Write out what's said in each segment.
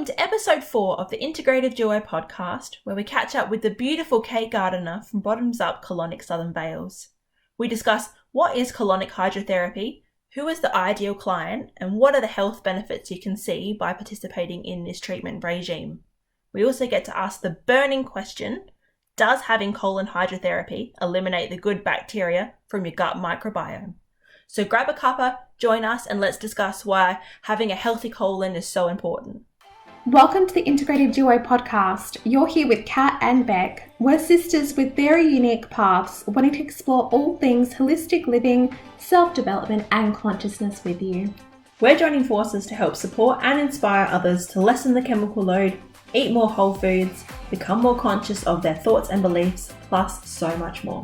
Welcome to episode 4 of the Integrative Duo podcast, where we catch up with the beautiful Kate Gardner from Bottoms Up Colonic Southern Vales. We discuss what is colonic hydrotherapy, who is the ideal client, and what are the health benefits you can see by participating in this treatment regime. We also get to ask the burning question, does having colon hydrotherapy eliminate the good bacteria from your gut microbiome? So grab a cuppa, join us, and let's discuss why having a healthy colon is so important. Welcome to the Integrative Duo podcast. You're here with Kat and Beck. We're sisters with very unique paths, wanting to explore all things holistic living, self-development and consciousness with you. We're joining forces to help support and inspire others to lessen the chemical load, eat more whole foods, become more conscious of their thoughts and beliefs, plus so much more.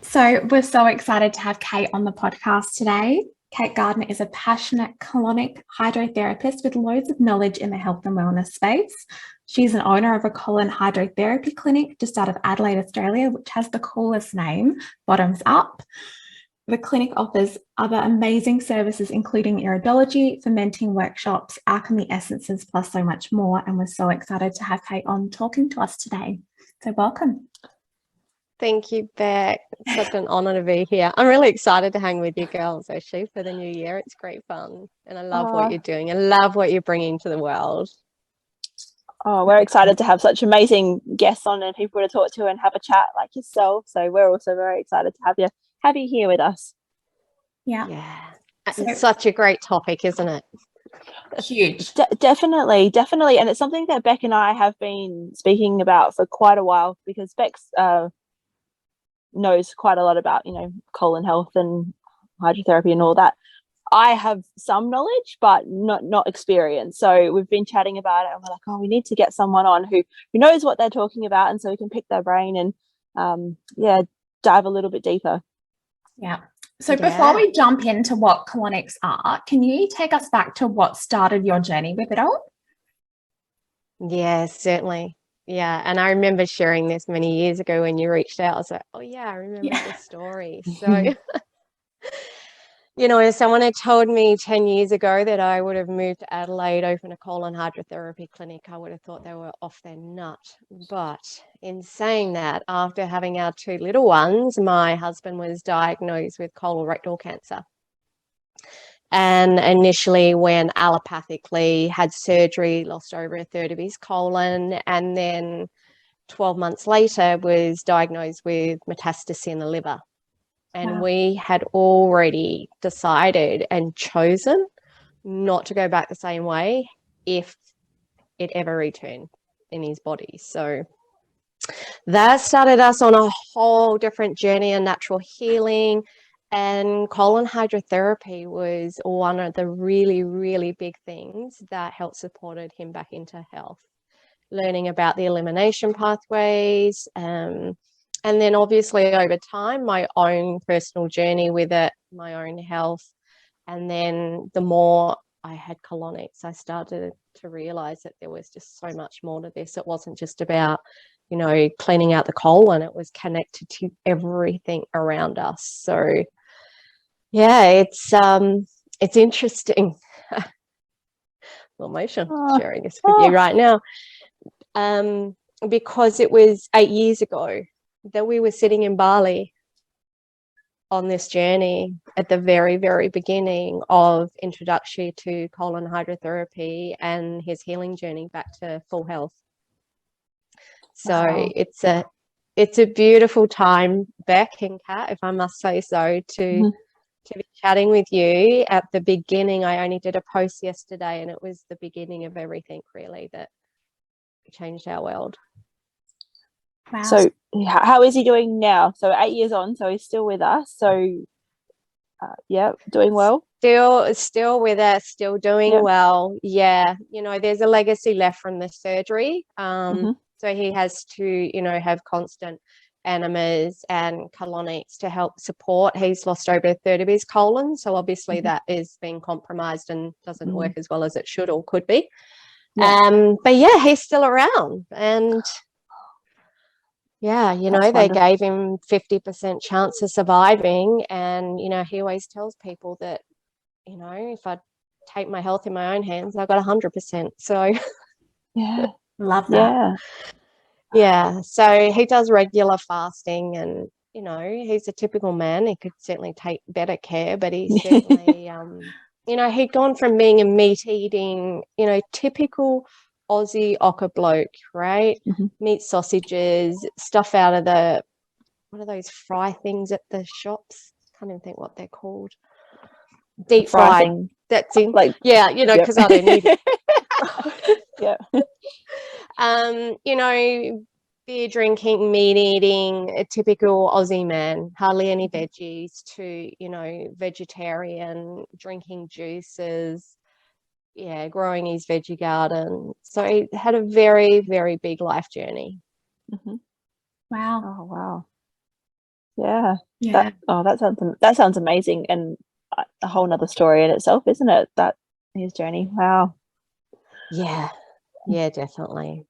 So we're so excited to have Kate on the podcast today. Kate Gardner is a passionate colonic hydrotherapist with loads of knowledge in the health and wellness space. She's an owner of a colon hydrotherapy clinic just out of Adelaide, Australia, which has the coolest name, Bottoms Up. The clinic offers other amazing services, including iridology, fermenting workshops, alchemy essences, plus so much more. And we're so excited to have Kate on talking to us today. So welcome. Thank you, Beck. It's such an honour to be here. I'm really excited to hang with you girls, actually, for the new year. It's great fun. And I love what you're doing. I love what you're bringing to the world. Oh, we're excited to have such amazing guests on and people to talk to and have a chat like yourself. So we're also very excited to have you here with us. Yeah. It's such a great topic, isn't it? Huge. Definitely. And it's something that Beck and I have been speaking about for quite a while, because Beck's knows quite a lot about, colon health and hydrotherapy and all that. I have some knowledge, but not experience. So we've been chatting about it and we're like, we need to get someone on who knows what they're talking about, and so we can pick their brain and dive a little bit deeper. Yeah. So before we jump into what colonics are, can you take us back to what started your journey with it all? Yes, certainly. Yeah, and I remember sharing this many years ago when you reached out. I was like, oh yeah, I remember this story. So, if someone had told me 10 years ago that I would have moved to Adelaide, opened a colon hydrotherapy clinic, I would have thought they were off their nut. But in saying that, after having our 2 little ones, my husband was diagnosed with colorectal cancer. And initially went allopathically, had surgery, lost over a third of his colon, and then 12 months later was diagnosed with metastasise in the liver. And we had already decided and chosen not to go back the same way if it ever returned in his body. So that started us on a whole different journey of natural healing. And colon hydrotherapy was one of the really, really big things that helped supported him back into health. Learning about the elimination pathways, and then obviously over time, my own personal journey with it, my own health. And then the more I had colonics, I started to realize that there was just so much more to this. It wasn't just about, cleaning out the colon. It was connected to everything around us. So yeah, it's interesting. Emotional sharing this with you right now, because it was 8 years ago that we were sitting in Bali on this journey at the very, very beginning of introduction to colon hydrotherapy and his healing journey back to full health. So it's a beautiful time, Beck and Kat, if I must say so, to be chatting with you. At the beginning, I only did a post yesterday, and it was the beginning of everything really that changed our world. Wow. So how is he doing now? So 8 years on, so he's still with us. So doing well. Still with us, still doing well. Yeah, there's a legacy left from the surgery. So he has to, have constant enemas and colonics to help support. He's lost over a third of his colon, so obviously that is being compromised and doesn't work as well as it should or could be. But he's still around, and they gave him 50% chance of surviving. And he always tells people that if I take my health in my own hands, I got 100%. So yeah, love that. Yeah, so he does regular fasting, and he's a typical man. He could certainly take better care, but he certainly he'd gone from being a meat eating, typical Aussie ochre bloke, right? Meat, sausages, stuff out of the, what are those fry things at the shops? Can't even think what they're called. Deep fried. Thing. That's in. Like, yeah, because I don't need it. Yeah. Beer drinking, meat eating, a typical Aussie man, hardly any veggies, to, vegetarian, drinking juices, growing his veggie garden. So he had a very, very big life journey. Wow. Oh, wow. Yeah. Yeah. That sounds amazing, and a whole nother story in itself, isn't it? That his journey. Wow. Yeah, definitely.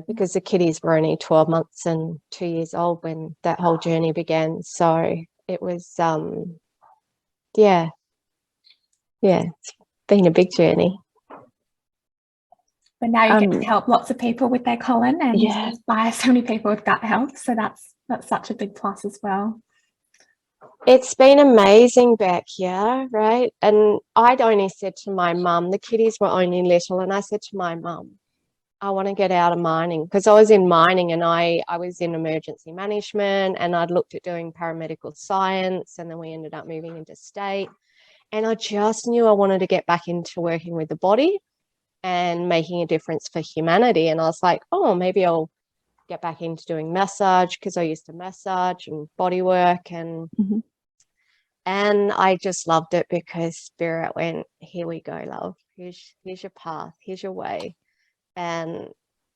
Because the kiddies were only 12 months and 2 years old when that whole journey began. So it was, it's been a big journey. But now you get to help lots of people with their colon and inspire so many people with gut health. So that's such a big plus as well. It's been amazing, Beck, right? And I'd only said to my mum, the kiddies were only little, and I said to my mum, I want to get out of mining, because I was in mining and I was in emergency management, and I'd looked at doing paramedical science, and then we ended up moving into state. And I just knew I wanted to get back into working with the body and making a difference for humanity. And I was like, oh, maybe I'll get back into doing massage, because I used to massage and body work, and I just loved it, because Spirit went, here we go, love. Here's your path. Here's your way. And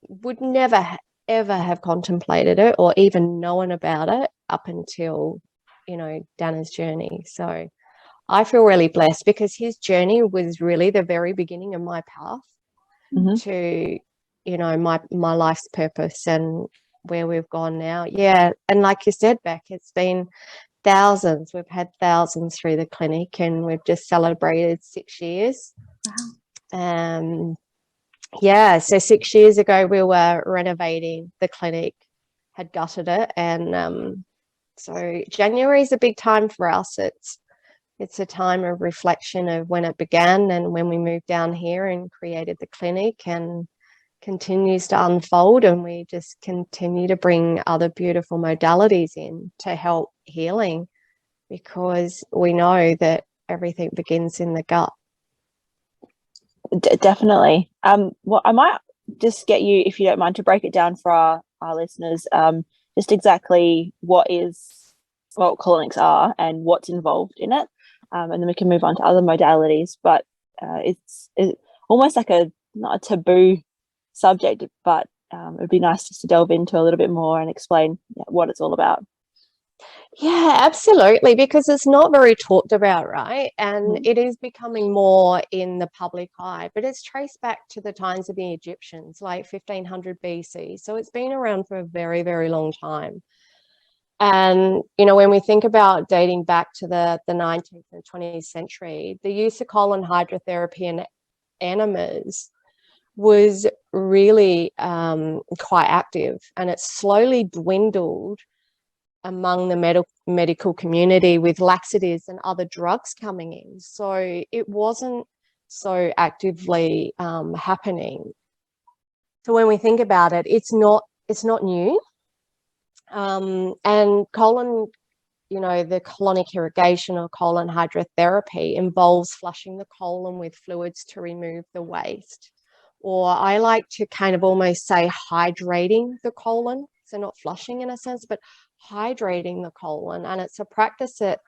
would never ever have contemplated it or even known about it up until Dana's journey. So I feel really blessed, because his journey was really the very beginning of my path to my life's purpose and where we've gone now. And like you said, Beck, it's been thousands. We've had thousands through the clinic, and we've just celebrated 6 years. Wow. So 6 years ago we were renovating the clinic, had gutted it, and so January is a big time for us. It's a time of reflection of when it began and when we moved down here and created the clinic, and continues to unfold, and we just continue to bring other beautiful modalities in to help healing, because we know that everything begins in the gut. Definitely. Well, I might just get you, if you don't mind, to break it down for our listeners, just exactly what colonics are and what's involved in it, and then we can move on to other modalities. But it's almost like not a taboo subject, but it would be nice just to delve into a little bit more and explain what it's all about. Yeah, absolutely, because it's not very talked about, right? And it is becoming more in the public eye, but it's traced back to the times of the Egyptians, like 1500 BC. So it's been around for a very, very long time. And, when we think about dating back to the 19th and 20th century, the use of colon hydrotherapy and enemas was really quite active, and it slowly dwindled among the medical community with laxatives and other drugs coming in. So it wasn't so actively happening. So when we think about it, it's not new. And colon, the colonic irrigation or colon hydrotherapy involves flushing the colon with fluids to remove the waste. Or I like to kind of almost say hydrating the colon. So not flushing in a sense, but hydrating the colon. And it's a practice that,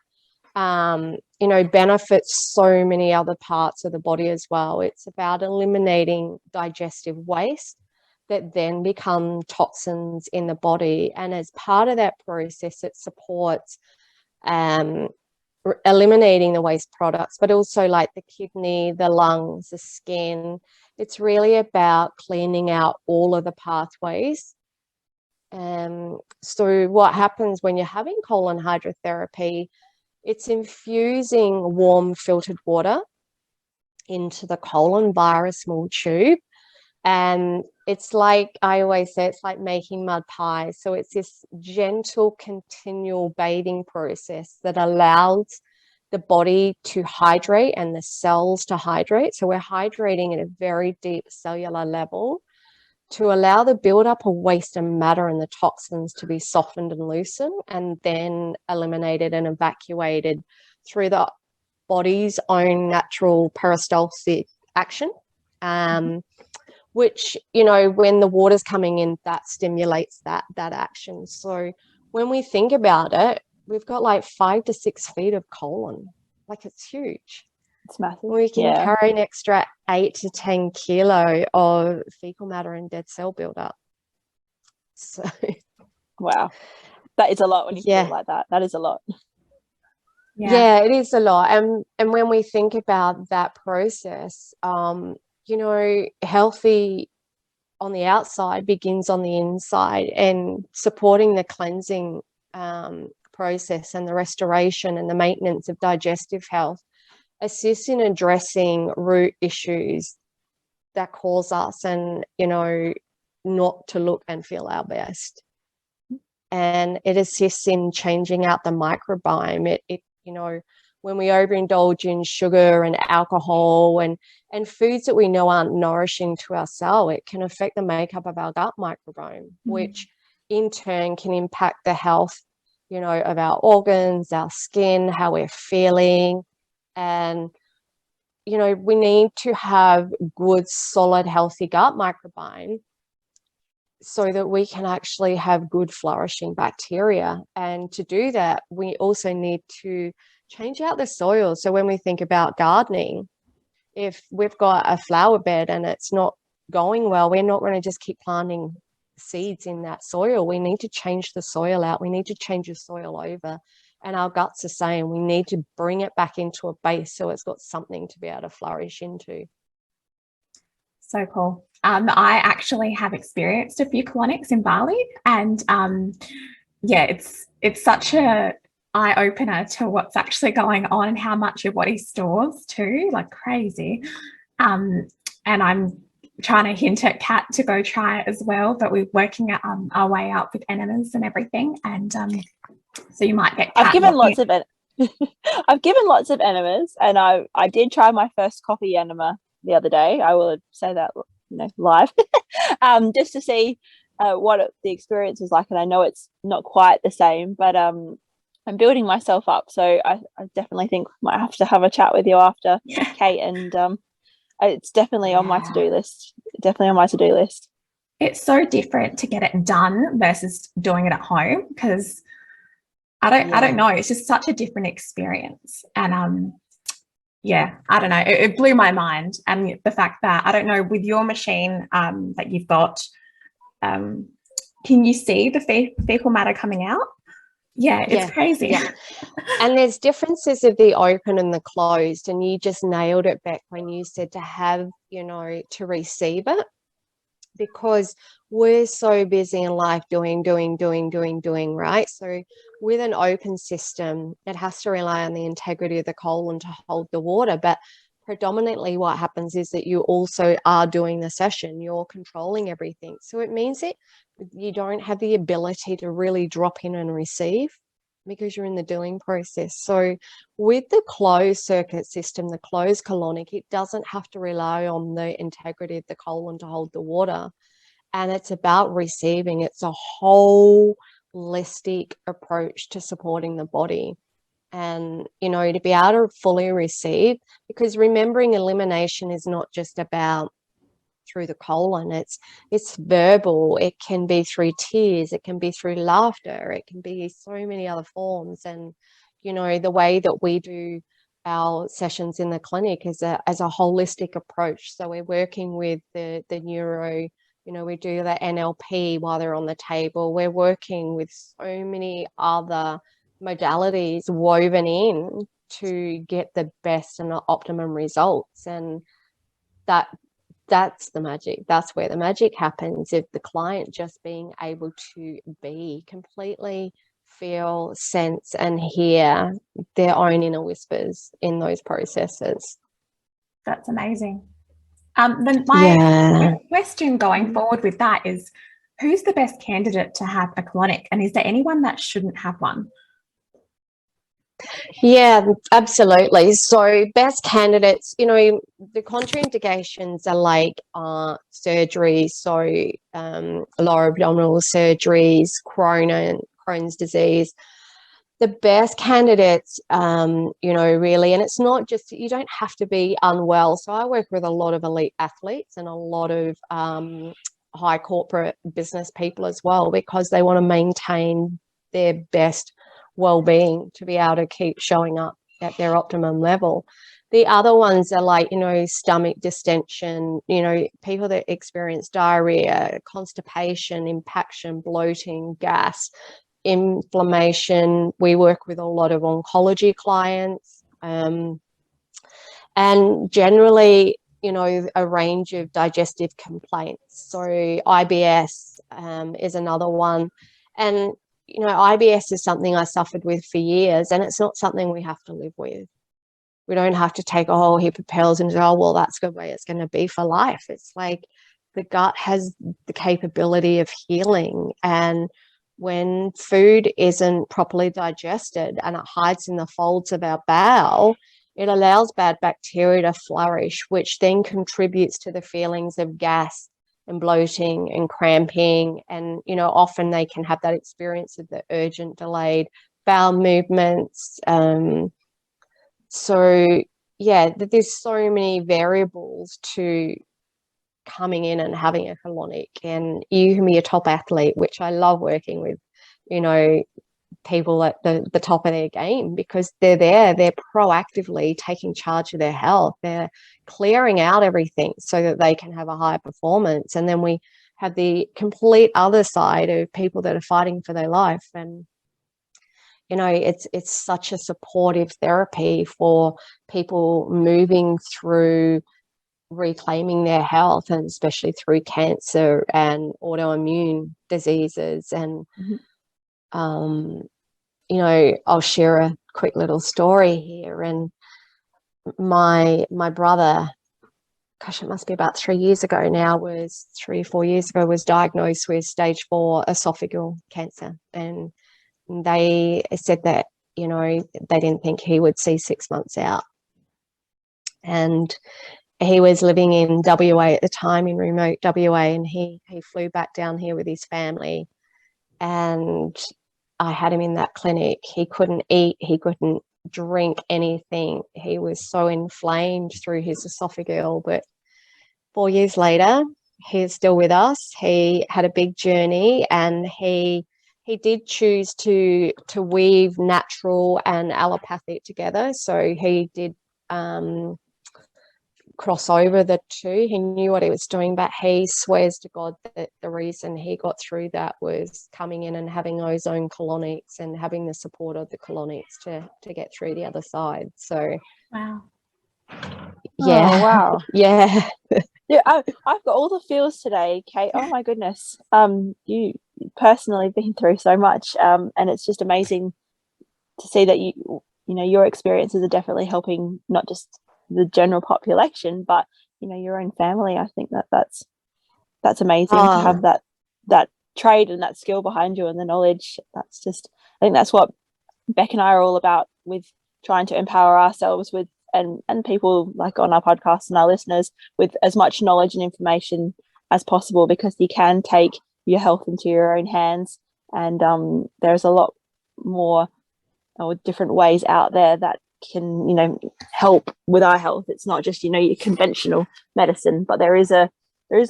benefits so many other parts of the body as well. It's about eliminating digestive waste that then become toxins in the body. And as part of that process, it supports eliminating the waste products, but also like the kidney, the lungs, the skin. It's really about cleaning out all of the pathways. So what happens when you're having colon hydrotherapy, it's infusing warm filtered water into the colon via a small tube. And it's like, I always say, it's like making mud pies. So it's this gentle, continual bathing process that allows the body to hydrate and the cells to hydrate. So we're hydrating at a very deep cellular level to allow the buildup of waste and matter and the toxins to be softened and loosened, and then eliminated and evacuated through the body's own natural peristaltic action. Which, you know, when the water's coming in, that stimulates that action. So when we think about it, we've got like 5 to 6 feet of colon. Like, it's huge. It's massive. We can carry an extra 8 to 10 kilo of fecal matter and dead cell buildup. So wow, that is a lot when you put it like that. That is a lot. Yeah, it is a lot. And when we think about that process, you know, healthy on the outside begins on the inside, and supporting the cleansing process and the restoration and the maintenance of digestive health assists in addressing root issues that cause us, and, you know, not to look and feel our best. And it assists in changing out the microbiome. It you know, when we overindulge in sugar and alcohol and foods that we know aren't nourishing to our cell, it can affect the makeup of our gut microbiome, which in turn can impact the health, you know, of our organs, our skin, how we're feeling. And, you know, we need to have good, solid, healthy gut microbiome so that we can actually have good flourishing bacteria. And to do that, we also need to change out the soil. So when we think about gardening, if we've got a flower bed and it's not going well, we're not going to just keep planting seeds in that soil. We need to change the soil out. We need to change the soil over. And our guts are saying we need to bring it back into a base so it's got something to be able to flourish into. So cool. I actually have experienced a few colonics in Bali, and it's such a eye-opener to what's actually going on and how much your body stores too, like crazy. And I'm trying to hint at Kat to go try it as well, but we're working our way up with enemas and everything, and so you might get Kat. I've given lots of enemas, and I did try my first coffee enema the other day. I will say that, you know, live, just to see what the experience was like. And I know it's not quite the same, but I'm building myself up. So I definitely think might have to have a chat with you after, Kate, and it's definitely on my to-do list. Definitely on my to-do list. It's so different to get it done versus doing it at home, because I don't know. It's just such a different experience. And I don't know. It blew my mind. And the fact that, I don't know, with your machine that you've got, can you see the fecal matter coming out? Yeah, it's crazy. Yeah. And there's differences of the open and the closed. And you just nailed it back when you said to have, you know, to receive it. Because we're so busy in life doing, right? So with an open system, it has to rely on the integrity of the colon to hold the water. But predominantly what happens is that you also are doing the session, you're controlling everything. So it means that you don't have the ability to really drop in and receive because you're in the doing process. So with the closed circuit system, the closed colonic, it doesn't have to rely on the integrity of the colon to hold the water. And it's about receiving. It's a holistic approach to supporting the body. And, you know, to be able to fully receive, because remembering elimination is not just about through the colon, it's verbal, it can be through tears, it can be through laughter, it can be so many other forms. And, you know, the way that we do our sessions in the clinic is as a holistic approach. So we're working with the neuro, you know, we do the NLP while they're on the table. We're working with so many other modalities woven in to get the best and the optimum results. And that's the magic. That's where the magic happens, if the client just being able to be completely feel, sense, and hear their own inner whispers in those processes. That's amazing. Then my question going forward with that is, who's the best candidate to have a colonic, and is there anyone that shouldn't have one? Yeah, absolutely. So best candidates, the contraindications are like surgery, so lower abdominal surgeries, Crohn's disease. The best candidates, really, and it's not just, you don't have to be unwell. So I work with a lot of elite athletes and a lot of high corporate business people as well, because they want to maintain their best well-being to be able to keep showing up at their optimum level. The other ones are like, stomach distension, people that experience diarrhea, constipation, impaction, bloating, gas, inflammation. We work with a lot of oncology clients, and generally, a range of digestive complaints. So IBS is another one. And IBS is something I suffered with for years, and it's not something we have to live with. We don't have to take a whole heap of pills and say, oh, well, that's the way it's going to be for life. It's like the gut has the capability of healing. And when food isn't properly digested and it hides in the folds of our bowel, it allows bad bacteria to flourish, which then contributes to the feelings of gas and bloating and cramping. And, often they can have that experience of the urgent delayed bowel movements. So, yeah, there's so many variables to coming in and having a colonic. And you can be a top athlete, which I love working with, people at the top of their game, because they're proactively taking charge of their health. They're clearing out everything so that they can have a higher performance. And then we have the complete other side of people that are fighting for their life. And it's such a supportive therapy for people moving through reclaiming their health, and especially through cancer and autoimmune diseases. And I'll share a quick little story here. And my brother, gosh, it must be about 3 years ago now, 4 years ago, was diagnosed with stage 4 esophageal cancer. And they said that, they didn't think he would see 6 months out. And he was living in WA at the time, in remote WA, and he flew back down here with his family. And I had him in that clinic. He couldn't eat, he couldn't drink anything. He was so inflamed through his esophageal. But 4 years later, he's still with us. He had a big journey, and he did choose to weave natural and allopathic together. So he did cross over the two. He knew what he was doing, but he swears to God that the reason he got through that was coming in and having those own colonics and having the support of the colonics to get through the other side. So wow. Yeah. Oh, wow. Yeah. Yeah, I've got all the feels today, Kate. Oh my goodness. You personally been through so much, and it's just amazing to see that your experiences are definitely helping not just the general population, but your own family. I think that's amazing to have that trade and that skill behind you and the knowledge. I think that's what Beck and I are all about, with trying to empower ourselves with and people like on our podcast and our listeners with as much knowledge and information as possible, because you can take your health into your own hands. And there's a lot more or different ways out there that can help with our health. It's not just your conventional medicine, but there is a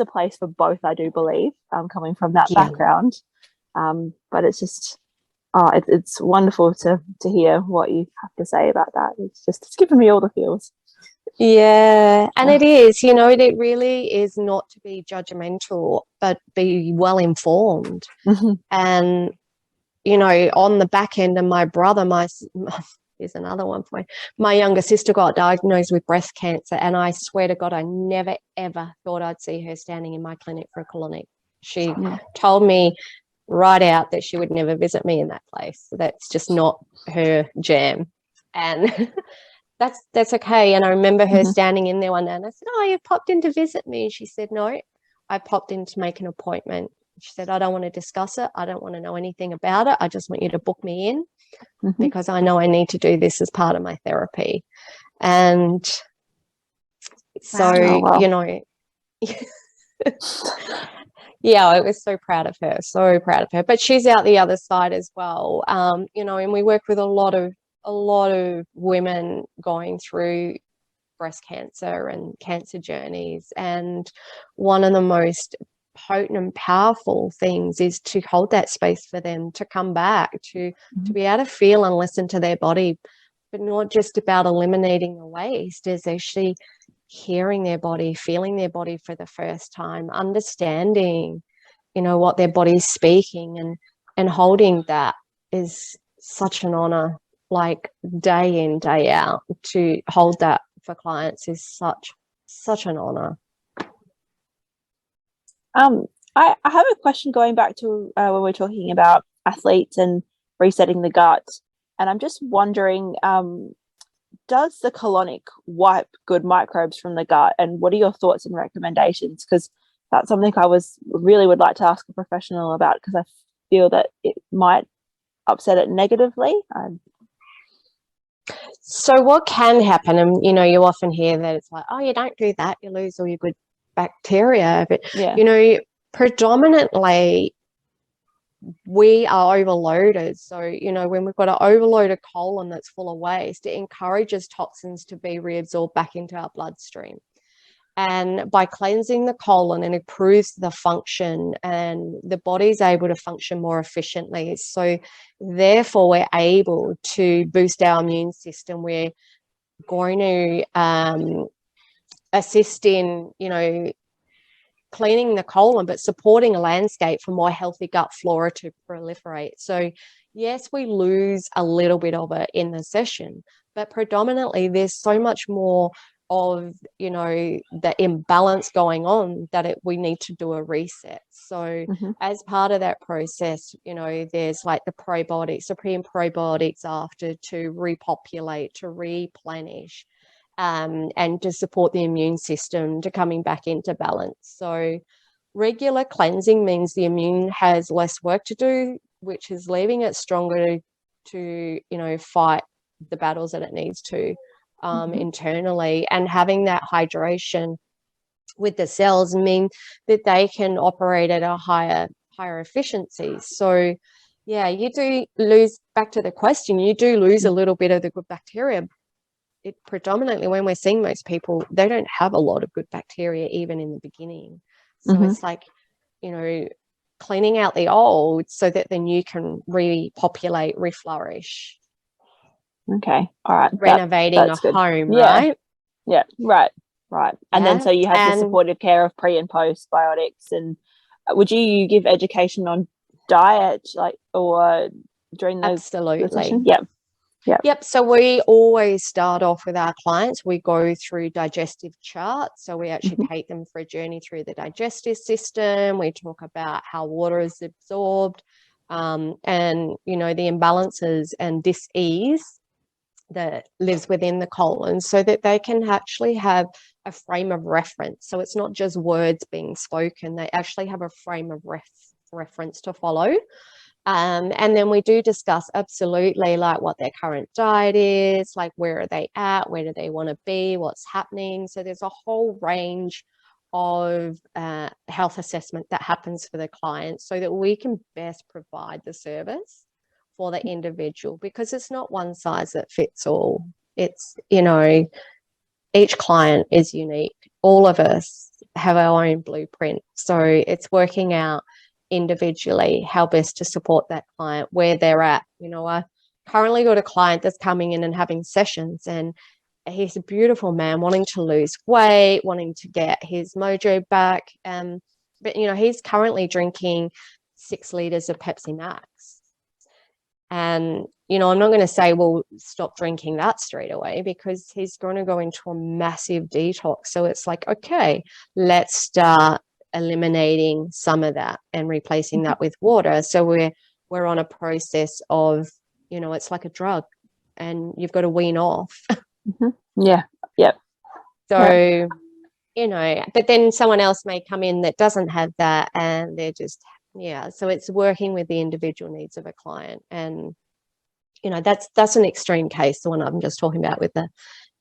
place for both, I do believe, coming from that background. But it's just it's wonderful to hear what you have to say about that. It's giving me all the feels. Yeah, and it is, it really is not to be judgmental, but be well informed. And on the back end of my brother, here's another one for me. My younger sister got diagnosed with breast cancer, and I swear to God, I never, ever thought I'd see her standing in my clinic for a colonic. She told me right out that she would never visit me in that place. That's just not her jam. And that's okay. And I remember her Mhm. standing in there one day, and I said, "Oh, you popped in to visit me." And she said, "No, I popped in to make an appointment." She said, "I don't want to discuss it. I don't want to know anything about it. I just want you to book me in Mhm. because I know I need to do this as part of my therapy." And so, Oh, wow. you know, yeah, I was so proud of her, so proud of her. But she's out the other side as well, you know, and we work with a lot of women going through breast cancer and cancer journeys. And one of the most potent and powerful things is to hold that space for them to come back, to be able to feel and listen to their body, but not just about eliminating the waste, is actually hearing their body, feeling their body for the first time, understanding, you know, what their body's speaking, and holding that is such an honor. Like day in, day out, to hold that for clients is such an honor. I have a question going back to when we're talking about athletes and resetting the gut, and I'm just wondering, does the colonic wipe good microbes from the gut, and what are your thoughts and recommendations? Because that's something I really would like to ask a professional about, because I feel that it might upset it negatively. So what can happen, and you know, you often hear that it's like, oh, you don't do that, you lose all your good bacteria. But Yeah. you know, predominantly we are overloaded. So, you know, when we've got an overloaded colon that's full of waste, it encourages toxins to be reabsorbed back into our bloodstream. And by cleansing the colon, it improves the function, and the body's able to function more efficiently. So therefore, we're able to boost our immune system. We're going to assist in, you know, cleaning the colon, but supporting a landscape for more healthy gut flora to proliferate. So yes, we lose a little bit of it in the session, but predominantly there's so much more of, you know, the imbalance going on that we need to do a reset. So as part of that process, you know, there's like the probiotics, the pre and probiotics after, to repopulate, to replenish, and to support the immune system to coming back into balance. So regular cleansing means the immune has less work to do, which is leaving it stronger to, you know, fight the battles that it needs to internally. And having that hydration with the cells mean that they can operate at a higher efficiency. So yeah, you do lose, back to the question, you do lose a little bit of the good bacteria. It predominantly, when we're seeing most people, they don't have a lot of good bacteria even in the beginning. So it's like, you know, cleaning out the old so that the new can repopulate, reflourish. Okay. All right. Renovating a home, right? Yeah. Right. And then so you have the supportive care of pre and post biotics. And would you give education on diet, like, or during the session? Yep. So we always start off with our clients. We go through digestive charts. So we actually take them for a journey through the digestive system. We talk about how water is absorbed, and, you know, the imbalances and dis-ease that lives within the colon, so that they can actually have a frame of reference. So it's not just words being spoken. They actually have a frame of reference to follow. And then we do discuss absolutely like what their current diet is, like where are they at, where do they want to be, what's happening. So there's a whole range of health assessment that happens for the client, so that we can best provide the service for the individual, because it's not one size that fits all. It's, you know, each client is unique. All of us have our own blueprint. So it's working out individually how best to support that client where they're at. You know, I currently got a client that's coming in and having sessions, and he's a beautiful man wanting to lose weight, wanting to get his mojo back. But, you know, he's currently drinking 6 liters of Pepsi Max. And, you know, I'm not going to say, well, stop drinking that straight away, because he's going to go into a massive detox. So it's like, okay, let's start eliminating some of that and replacing that with water. So we're on a process of, you know, it's like a drug, and you've got to wean off Yeah. Yep. So, you know, but then someone else may come in that doesn't have that, and they're just, yeah. So it's working with the individual needs of a client. And, you know, that's an extreme case, the one I'm just talking about with the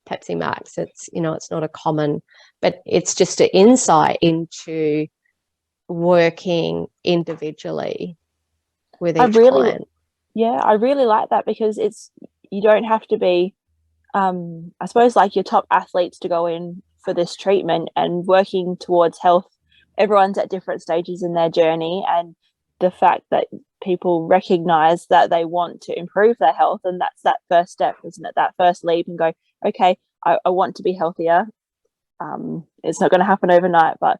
Pepsi Max. It's, you know, it's not a common, but it's just an insight into working individually with each client. Yeah, I really like that, because you don't have to be, I suppose, like your top athletes to go in for this treatment and working towards health. Everyone's at different stages in their journey, and the fact that people recognize that they want to improve their health, and that's that first step, isn't it? That first leap, and go, okay, I want to be healthier. It's not going to happen overnight, but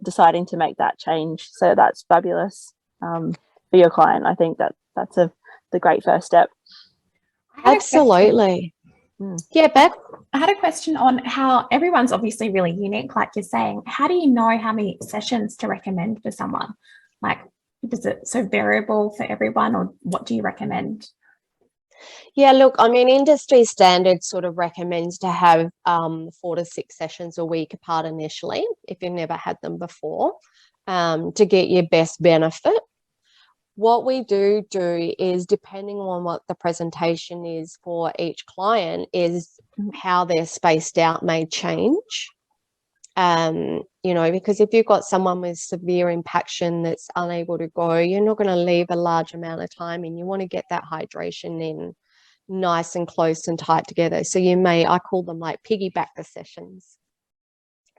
deciding to make that change. So that's fabulous for your client. I think that's the great first step. Absolutely. Yeah, Beth? I had a question on how everyone's obviously really unique, like you're saying. How do you know how many sessions to recommend for someone? Like, is it so variable for everyone, or what do you recommend? Yeah, look, I mean, industry standard sort of recommends to have 4 to 6 sessions a week apart initially, if you've never had them before, to get your best benefit. What we do is, depending on what the presentation is for each client, is how they're spaced out may change. You know, because if you've got someone with severe impaction that's unable to go, you're not going to leave a large amount of time in. You want to get that hydration in nice and close and tight together. So you may, I call them like piggyback the sessions.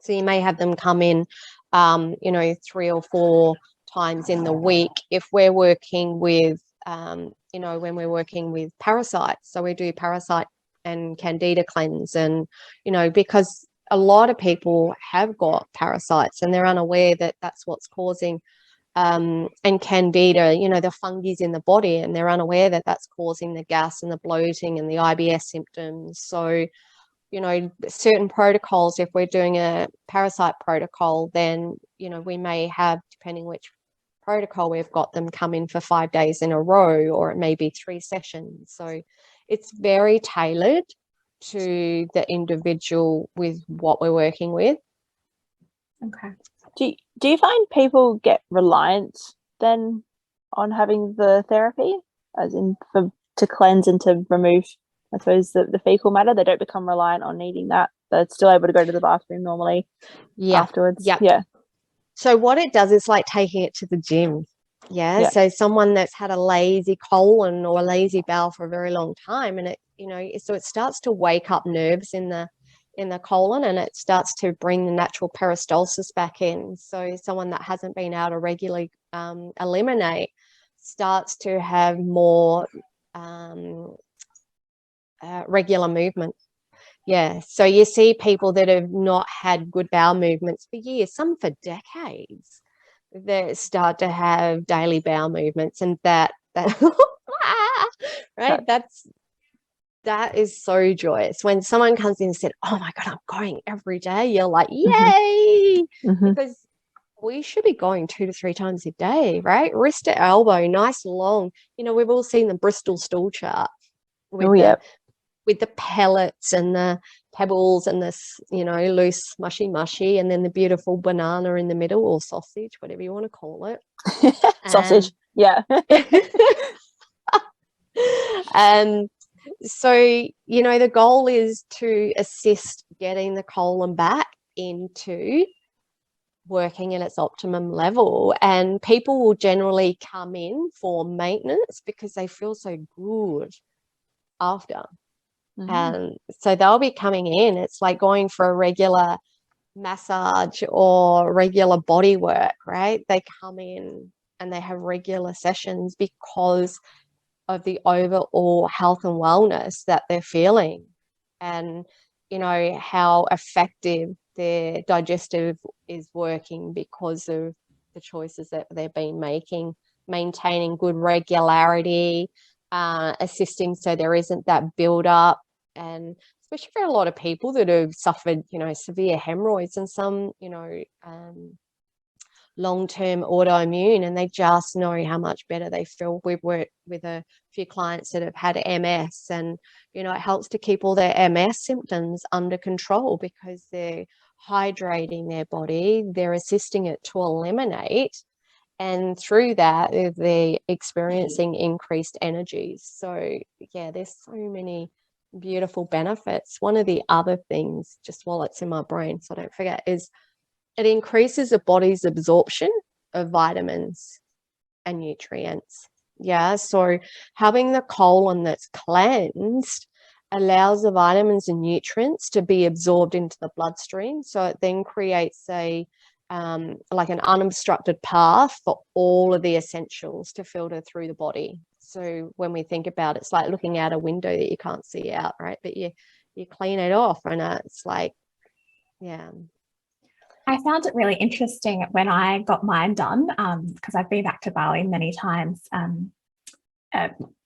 So you may have them come in, you know, 3 or 4 times in the week. If we're working with, you know, when we're working with parasites, so we do Parasite and Candida cleanse, and, you know, because a lot of people have got parasites and they're unaware that that's what's causing, and Candida, you know, the fungi in the body, and they're unaware that that's causing the gas and the bloating and the IBS symptoms. So, you know, certain protocols, if we're doing a parasite protocol, then, you know, we may have, depending which protocol, we've got them come in for 5 days in a row, or it may be 3 sessions. So it's very tailored to the individual with what we're working with. Okay. Do you find people get reliant then on having the therapy, as in to cleanse and to remove, I suppose, the fecal matter? They don't become reliant on needing that. They're still able to go to the bathroom normally afterwards. Yeah. So what it does is like taking it to the gym. Yeah. So someone that's had a lazy colon or a lazy bowel for a very long time, and it, you know, so it starts to wake up nerves in the colon, and it starts to bring the natural peristalsis back in. So someone that hasn't been able to regularly eliminate starts to have more regular movement. Yeah. So you see people that have not had good bowel movements for years, some for decades, that start to have daily bowel movements, and that right, that is so joyous. When someone comes in and said, oh my God, I'm going every day, you're like, yay, because we should be going 2 to 3 times a day, right? Wrist to elbow, nice long. You know, we've all seen the Bristol stool chart with the pellets and the pebbles and this, you know, loose mushy, and then the beautiful banana in the middle, or sausage, whatever you want to call it. Sausage. Yeah. And so, you know, the goal is to assist getting the colon back into working at its optimum level. And people will generally come in for maintenance because they feel so good after. And so they'll be coming in. It's like going for a regular massage or regular body work, right? They come in and they have regular sessions because of the overall health and wellness that they're feeling, and, you know, how effective their digestive is working because of the choices that they've been making, maintaining good regularity, assisting so there isn't that build up. And especially for a lot of people that have suffered, you know, severe hemorrhoids, and some, you know, long-term autoimmune, and they just know how much better they feel. We've worked with a few clients that have had MS, and it helps to keep all their MS symptoms under control because they're hydrating their body, they're assisting it to eliminate, and through that they're experiencing increased energies. So yeah, there's so many beautiful benefits. One of the other things, just while it's in my brain so I don't forget, is it increases the body's absorption of vitamins and nutrients. Yeah, so having the colon that's cleansed allows the vitamins and nutrients to be absorbed into the bloodstream. So it then creates like an unobstructed path for all of the essentials to filter through the body. So when we think about it, it's like looking out a window that you can't see out, right? But you clean it off, and it's like, yeah. I found it really interesting when I got mine done, because I've been back to Bali many times,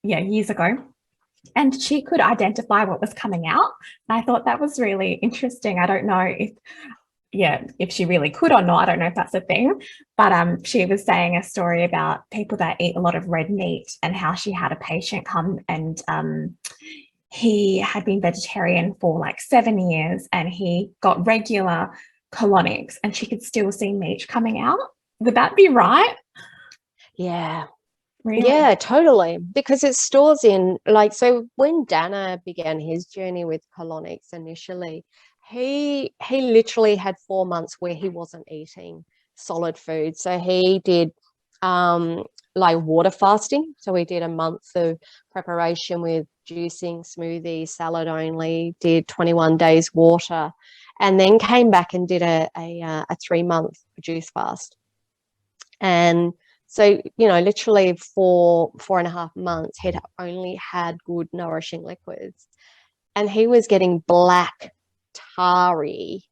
years ago, and she could identify what was coming out. I thought that was really interesting. I don't know if she really could or not. I don't know if that's a thing, but she was saying a story about people that eat a lot of red meat and how she had a patient come and he had been vegetarian for like 7 years and he got regular colonics and she could still see meat coming out. Would that be right? Yeah. Really? Yeah, totally. Because it stores in, like, so when Dana began his journey with Colonics initially, he literally had 4 months where he wasn't eating solid food. So he did like water fasting. So we did a month of preparation with juicing, smoothie, salad only, did 21 days water, and then came back and did a 3-month juice fast. And so, literally for 4.5 months, he'd only had good nourishing liquids, and he was getting black, tarry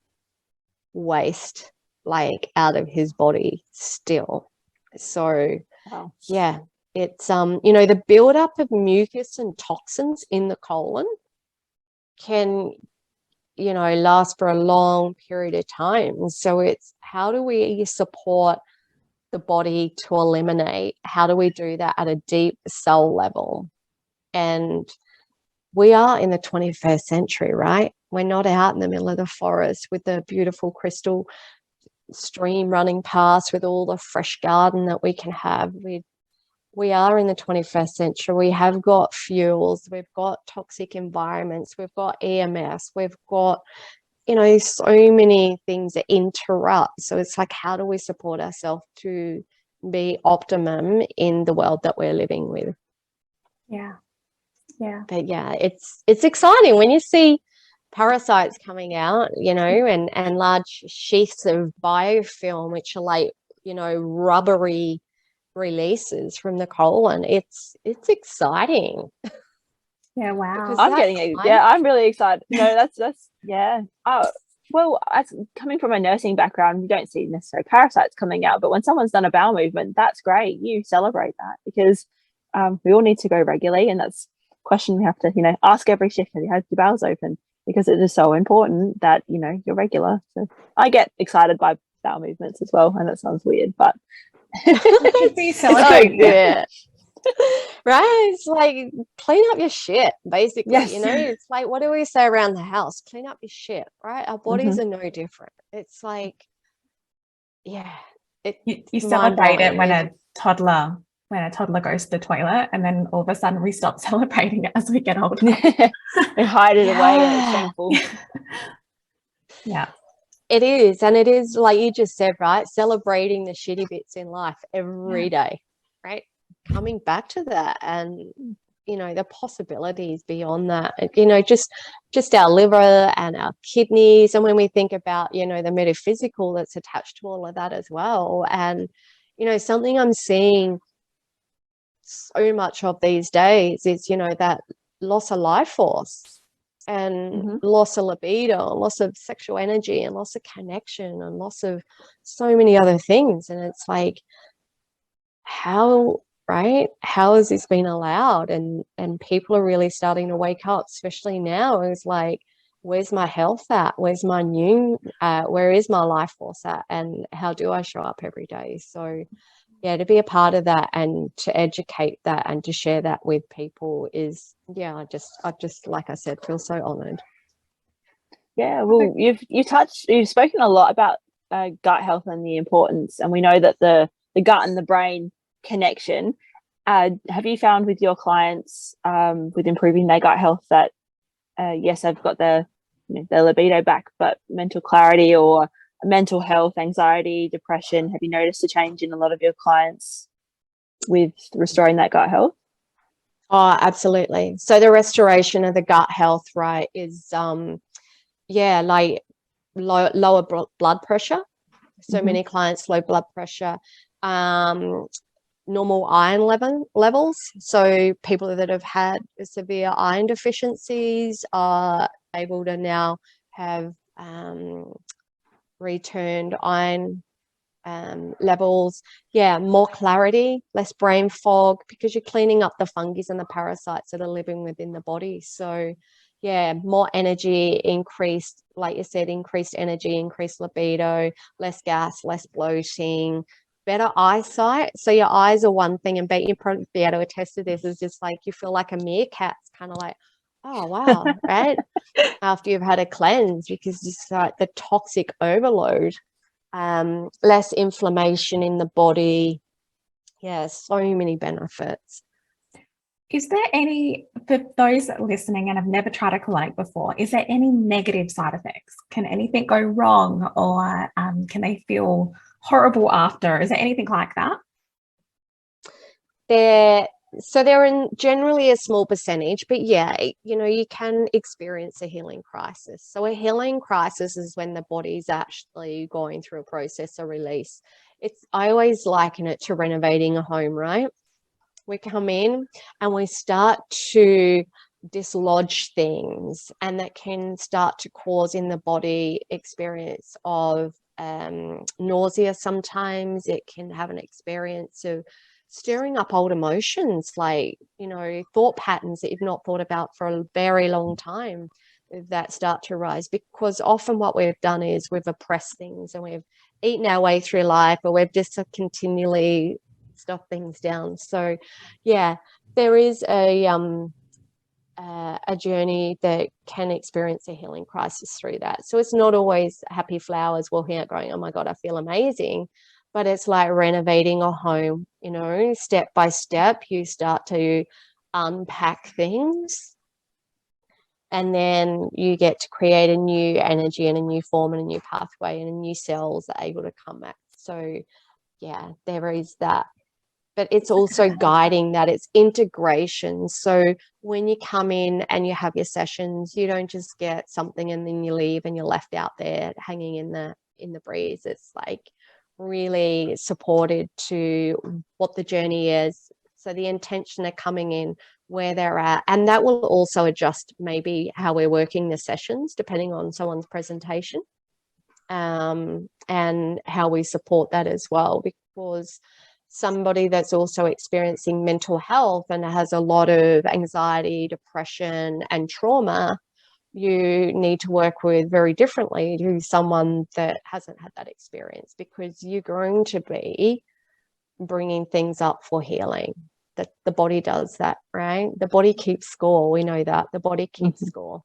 waste like out of his body still. So Wow. yeah, it's the buildup of mucus and toxins in the colon can last for a long period of time. So it's, how do we support the body to eliminate? How do we do that at a deep cell level? And we are in the 21st century, right? We're not out in the middle of the forest with the beautiful crystal stream running past with all the fresh garden that we can have. We are in the 21st century. We have got fuels, we've got toxic environments, we've got EMS, we've got so many things that interrupt. So it's like, how do we support ourselves to be optimum in the world that we're living with? Yeah. But yeah, it's exciting when you see parasites coming out, and large sheaths of biofilm, which are like, rubbery releases from the colon. It's exciting. Yeah, wow. I'm getting it. Yeah, I'm really excited. No, that's yeah. Well, as coming from a nursing background, you don't see necessarily parasites coming out, but when someone's done a bowel movement, that's great. You celebrate that, because we all need to go regularly, and that's a question we have to, ask every shift. Have you had your bowels open? Because it is so important that you're regular. So I get excited by bowel movements as well, and that sounds weird, but It's so good. Right? It's like, clean up your shit, basically. Yes. It's like, what do we say around the house? Clean up your shit, right? Our bodies are no different. It's like, yeah. You celebrate it when a toddler goes to the toilet, and then all of a sudden we stop celebrating it as we get older. we hide it away, and it's shameful. Yeah. It is. And it is, like you just said, right? Celebrating the shitty bits in life every day, right? Coming back to that, and the possibilities beyond that, just our liver and our kidneys. And when we think about the metaphysical that's attached to all of that as well, and something I'm seeing so much of these days is that loss of life force, and loss of libido, loss of sexual energy, and loss of connection, and loss of so many other things. And it's like, how has this been allowed? And people are really starting to wake up, especially now. It's like, where's my health at? Where's my where is my life force at? And how do I show up every day? So yeah, to be a part of that and to educate that and to share that with people is, yeah, I just, like I said, feel so honored. Yeah, well, you've spoken a lot about gut health and the importance, and we know that the gut and the brain connection. Have you found with your clients with improving their gut health that yes, they've got their libido back, but mental clarity or mental health, anxiety, depression, have you noticed a change in a lot of your clients with restoring that gut health? Oh, absolutely. So the restoration of the gut health, right, is like lower blood pressure. So many clients, low blood pressure, normal iron levels. So people that have had severe iron deficiencies are able to now have returned iron levels. Yeah, more clarity, less brain fog, because you're cleaning up the fungi and the parasites that are living within the body. So yeah, more energy, increased, like you said, increased energy, increased libido, less gas, less bloating, better eyesight. So your eyes are one thing, and you probably be able to attest to this, is just like you feel like a meerkat. It's kind of like, oh wow, right? After you've had a cleanse, because it's like the toxic overload, less inflammation in the body. Yeah, so many benefits. Is there any, for those listening and have never tried a colonic before, is there any negative side effects? Can anything go wrong, or can they feel horrible after? Is there anything like that? They're in generally a small percentage, but yeah, you can experience a healing crisis. So a healing crisis is when the body's actually going through a process of release. I always liken it to renovating a home, right? We come in and we start to dislodge things, and that can start to cause in the body experience of nausea. Sometimes it can have an experience of stirring up old emotions, like thought patterns that you've not thought about for a very long time that start to rise, because often what we've done is we've oppressed things and we've eaten our way through life, or we've just continually stuff things down. So yeah, there is a journey that can experience a healing crisis through that. So it's not always happy flowers walking out going, oh my God, I feel amazing. But it's like renovating a home, step by step, you start to unpack things, and then you get to create a new energy and a new form and a new pathway, and new cells are able to come back. So yeah, there is that. But it's also guiding that, it's integration. So when you come in and you have your sessions, you don't just get something and then you leave and you're left out there hanging in the breeze. It's like really supported to what the journey is. So the intention of coming in, where they're at, and that will also adjust maybe how we're working the sessions depending on someone's presentation, and how we support that as well. Because somebody that's also experiencing mental health and has a lot of anxiety, depression, and trauma, you need to work with very differently to someone that hasn't had that experience, because you're going to be bringing things up for healing. That the body does that, right? The body keeps score. We know that the body keeps score.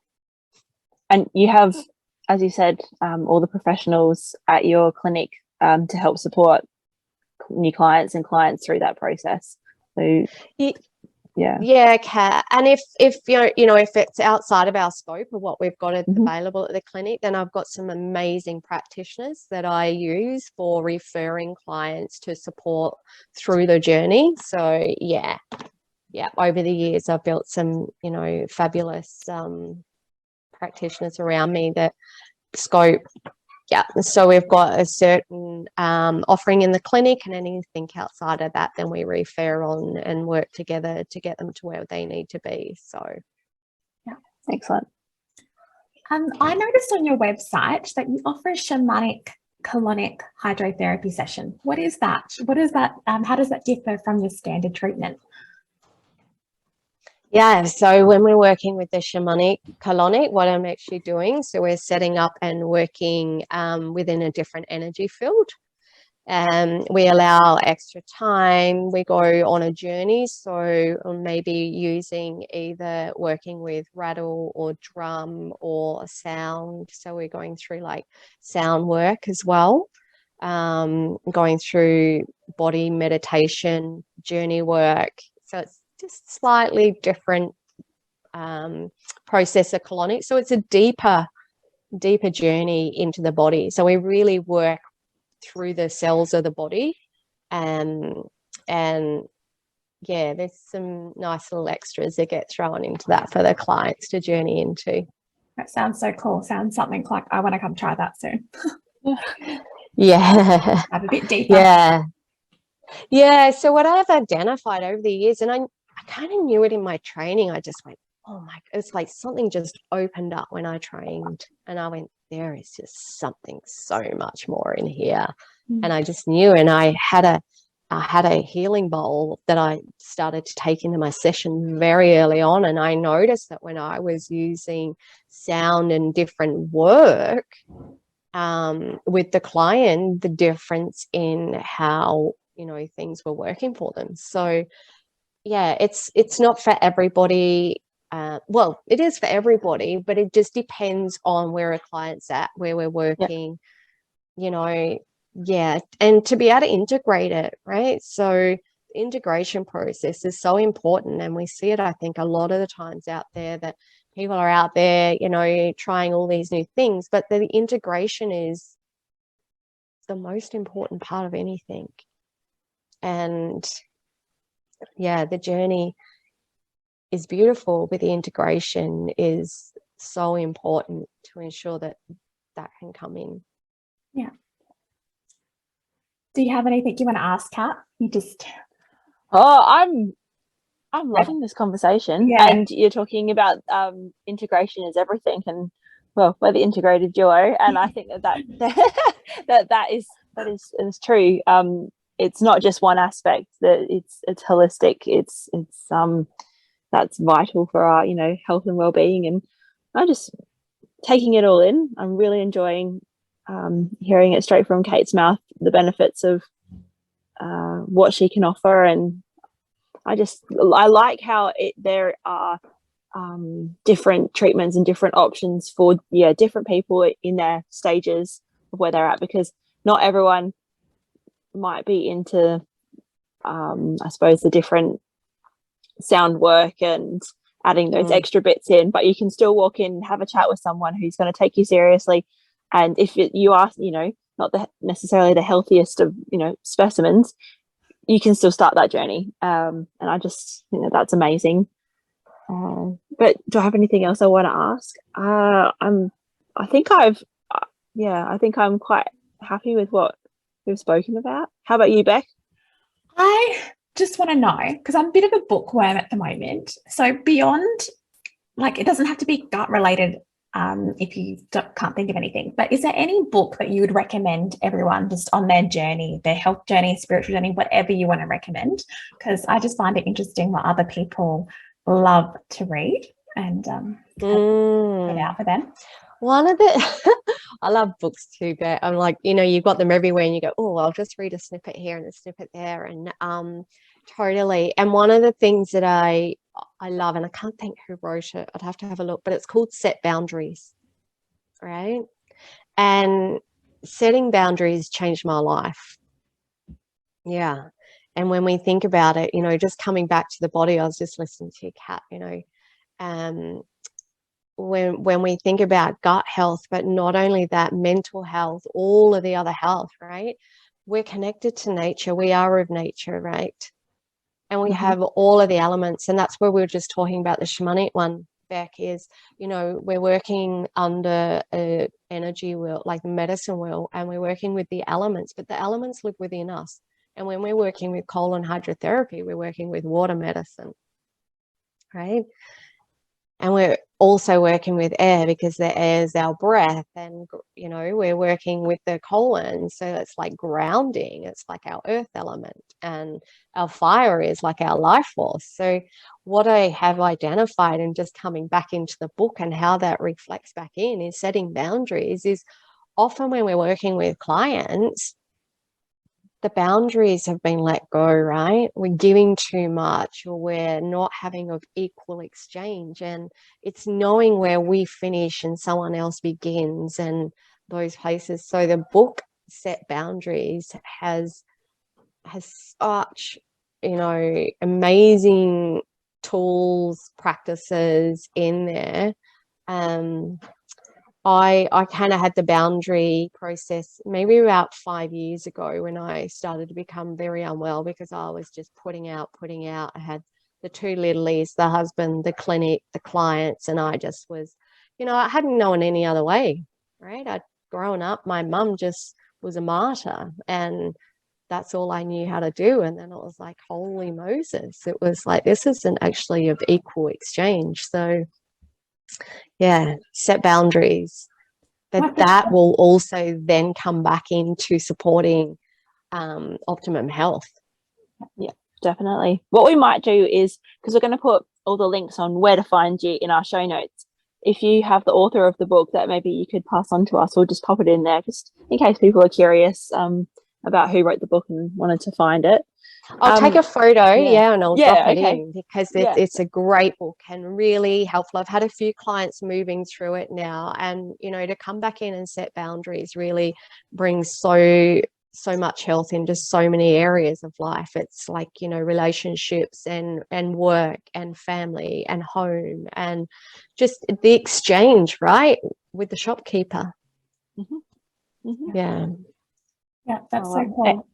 And you have, as you said, all the professionals at your clinic to help support new clients and clients through that process. So yeah, Kat. And if if it's outside of our scope of what we've got available at the clinic, then I've got some amazing practitioners that I use for referring clients to support through the journey. So yeah, over the years I've built some fabulous practitioners around me that scope. Yeah, so we've got a certain offering in the clinic, and anything outside of that, then we refer on and work together to get them to where they need to be. So, yeah, excellent. I noticed on your website that you offer a shamanic colonic hydrotherapy session. What is that? What is that? How does that differ from your standard treatment? Yeah, so when we're working with the shamanic colonic, what I'm actually doing, so we're setting up and working within a different energy field. We allow extra time, we go on a journey, so maybe using either working with rattle or drum or sound, so we're going through like sound work as well, going through body meditation, journey work, so it's just slightly different process of colonic, so it's a deeper journey into the body, so we really work through the cells of the body, and yeah, there's some nice little extras that get thrown into that for the clients to journey into. That sounds so cool. Sounds something like I want to come try that soon. Yeah. I'm a bit deeper. Yeah, so what I've identified over the years, and I kind of knew it in my training, I just went, oh my, it's like something just opened up when I trained, and I went, there is just something so much more in here. And I just knew, and I had a healing bowl that I started to take into my session very early on, and I noticed that when I was using sound and different work with the client, the difference in how, you know, things were working for them. So yeah, it's not for everybody. Well, it is for everybody, but it just depends on where a client's at, where we're working, you know. Yeah, and to be able to integrate it, right? So the integration process is so important, and we see it, I think, a lot of the times out there, that people are out there, you know, trying all these new things, but the integration is the most important part of anything. And yeah, the journey is beautiful, but the integration is so important to ensure that that can come in. Yeah. Do you have anything you want to ask, Kat? I'm loving this conversation. Yeah. And you're talking about integration is everything, and well, we're the integrative duo, and I think that is true. It's not just one aspect, that it's holistic. It's that's vital for our, you know, health and well-being. And I'm just taking it all in. I'm really enjoying hearing it straight from Kate's mouth, the benefits of what she can offer. And I like how there are different treatments and different options for different people in their stages of where they're at, because not everyone might be into I suppose the different sound work and adding those extra bits in, but you can still walk in and have a chat with someone who's going to take you seriously. And if you are, you know, not necessarily the healthiest of, you know, specimens, you can still start that journey. And I just, you know, that's amazing. But do I have anything else I want to ask? I think I'm quite happy with what we've spoken about. How about you, Beck? I just want to know, because I'm a bit of a bookworm at the moment. So beyond, like, it doesn't have to be gut related if you can't think of anything, but is there any book that you would recommend everyone just on their journey, their health journey, spiritual journey, whatever you want to recommend? Because I just find it interesting what other people love to read, and get out for them. One of the I love books too, but I'm like, you know, you've got them everywhere, and you go, oh, I'll just read a snippet here and a snippet there, and totally. And one of the things that I love, and I can't think who wrote it, I'd have to have a look, but it's called Set Boundaries, right? And setting boundaries changed my life. Yeah. And when we think about it, you know, just coming back to the body, I was just listening to Kat, you know, when we think about gut health, but not only that, mental health, all of the other health, right? We're connected to nature. We are of nature, right? And we have all of the elements. And that's where we were just talking about the shamanic one, Beck, is, you know, we're working under a energy wheel, like the medicine wheel, and we're working with the elements, but the elements live within us. And when we're working with colon hydrotherapy, we're working with water medicine, right? And also working with air because the air is our breath, and we're working with the colon, so it's like grounding, it's like our earth element, and our fire is like our life force. So what I have identified, and just coming back into the book and how that reflects back in, is setting boundaries. Is often when we're working with clients, the boundaries have been let go, right? We're giving too much, or we're not having an equal exchange. And it's knowing where we finish and someone else begins, and those places. So the book Set Boundaries has such, amazing tools, practices in there. I kind of had the boundary process maybe about 5 years ago, when I started to become very unwell because I was just putting out. I had the 2 littlies, the husband, the clinic, the clients, and I just was, I hadn't known any other way, right? I'd grown up, my mum just was a martyr, and that's all I knew how to do. And then it was like, holy Moses, it was like, this isn't actually of equal exchange. So yeah, set boundaries. That will also then come back into supporting optimum health. Yeah, definitely. What we might do is, because we're going to put all the links on where to find you in our show notes, if you have the author of the book that maybe you could pass on to us, or just pop it in there just in case people are curious about who wrote the book and wanted to find it. I'll take a photo, and I'll drop it in, because it's a great book and really helpful. I've had a few clients moving through it now, and to come back in and set boundaries really brings so much health into so many areas of life. It's like, relationships and work and family and home, and just the exchange, right, with the shopkeeper. Yeah, that's so cool.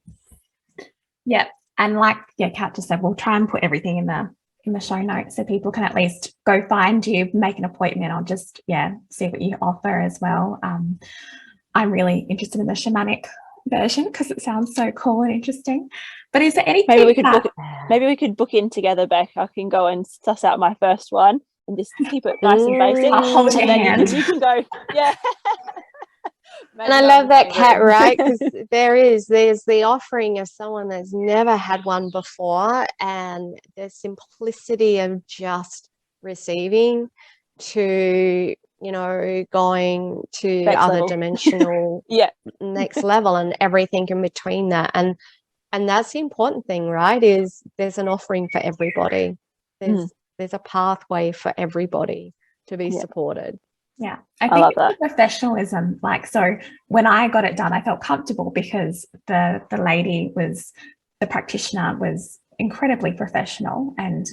Yeah. And like Kat just said, we'll try and put everything in the show notes so people can at least go find you, make an appointment, or just see what you offer as well. I'm really interested in the shamanic version because it sounds so cool and interesting. But is there anything maybe we could book in together, Beck? I can go and suss out my first one and just keep it nice and basic. I'll hold your hand. You can go. Yeah. And I love that, Kat, right? Because there's the offering of someone that's never had one before, and the simplicity of just receiving to, going to next other level. Dimensional next level, and everything in between that. And that's the important thing, right? Is there's an offering for everybody. There's a pathway for everybody to be supported. Yeah, I think it's professionalism. Like, so when I got it done, I felt comfortable because the lady the practitioner was incredibly professional and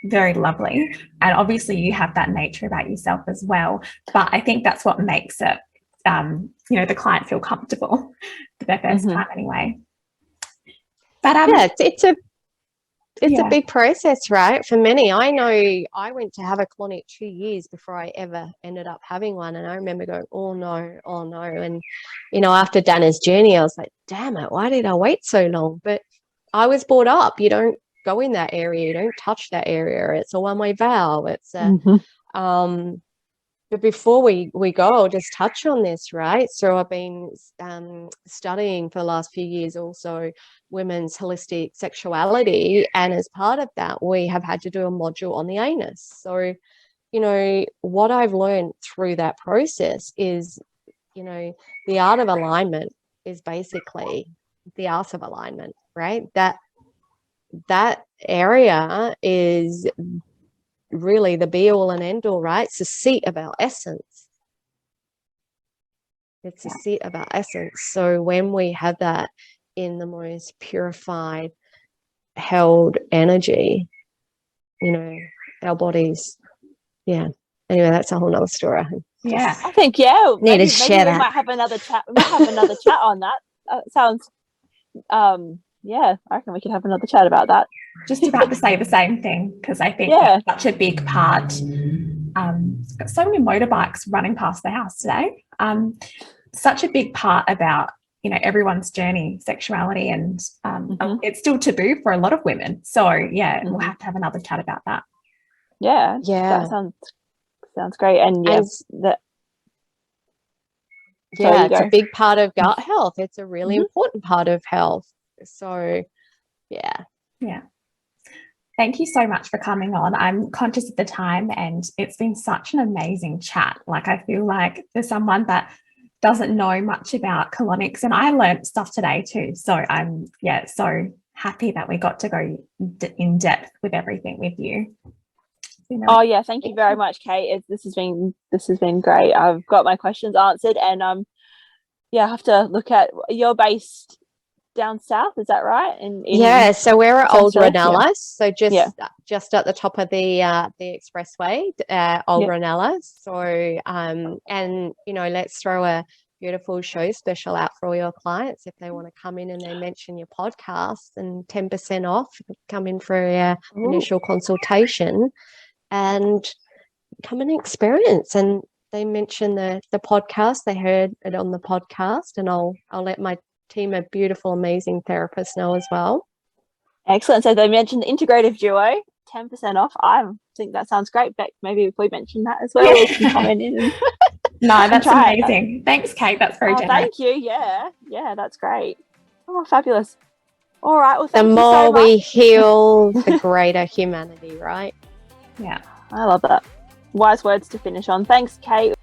very lovely. And obviously you have that nature about yourself as well. But I think that's what makes it, the client feel comfortable for their first time anyway. But it's a big process, right? For many. I know I went to have a colonic 2 years before I ever ended up having one. And I remember going, oh no. And, after Dana's journey, I was like, damn it, why did I wait so long? But I was brought up, you don't go in that area, you don't touch that area. It's a one-way valve. It's but before we go, I'll just touch on this, right? So I've been studying for the last few years also women's holistic sexuality. And as part of that, we have had to do a module on the anus. So, what I've learned through that process is, the art of alignment is basically the art of alignment, right? That area is really the be all and end all, right? It's the seat of our essence. It's the seat of our essence. So when we have that in the most purified, held energy, our bodies, anyway, that's a whole nother story. I think maybe we might have another chat. We might have another chat on that. Sounds I reckon we could have another chat about that. Just about to say the same thing, because I think that's such a big part. Got so many motorbikes running past the house today. Such a big part about everyone's journey, sexuality, and it's still taboo for a lot of women. So we'll have to have another chat about that. That sounds Sounds great. And yes, it's a big part of gut health. It's a really important part of health. So, yeah. Thank you so much for coming on. I'm conscious of the time, and it's been such an amazing chat. Like, I feel like for someone that doesn't know much about colonics, and I learned stuff today too. So I'm so happy that we got to go in depth with everything with you. Oh yeah, thank you very much, Kate. This has been great. I've got my questions answered, and I have to look at, you're based down south, is that right? So we're at Aldernellis, so just at the top of the expressway, Aldernellis. So and let's throw a beautiful show special out for all your clients if they want to come in and they mention your podcast, and 10% off, come in for your initial consultation and come and experience. And they mention the podcast, they heard it on the podcast, and I'll let my team of beautiful, amazing therapists know as well. Excellent. So they mentioned the Integrative Duo, 10% off. I think that sounds great. Beck, maybe if we mention that as well, we can comment in. No, that's amazing. Thanks, Kate. That's very generous. Thank you. Yeah, that's great. Oh, fabulous. All right. Well, thank you so much. The more we heal, the greater humanity, right? Yeah. I love that. Wise words to finish on. Thanks, Kate.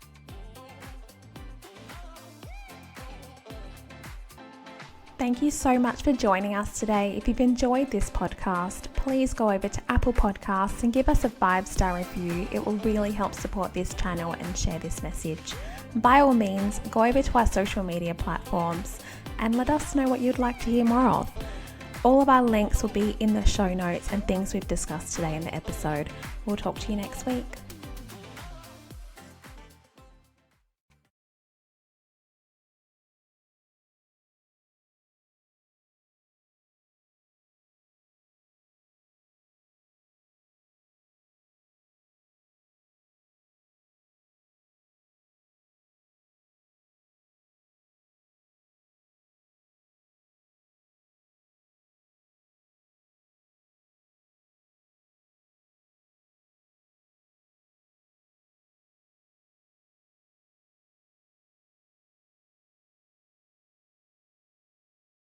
Thank you so much for joining us today. If you've enjoyed this podcast, please go over to Apple Podcasts and give us a 5-star review. It will really help support this channel and share this message. By all means, go over to our social media platforms and let us know what you'd like to hear more of. All of our links will be in the show notes and things we've discussed today in the episode. We'll talk to you next week.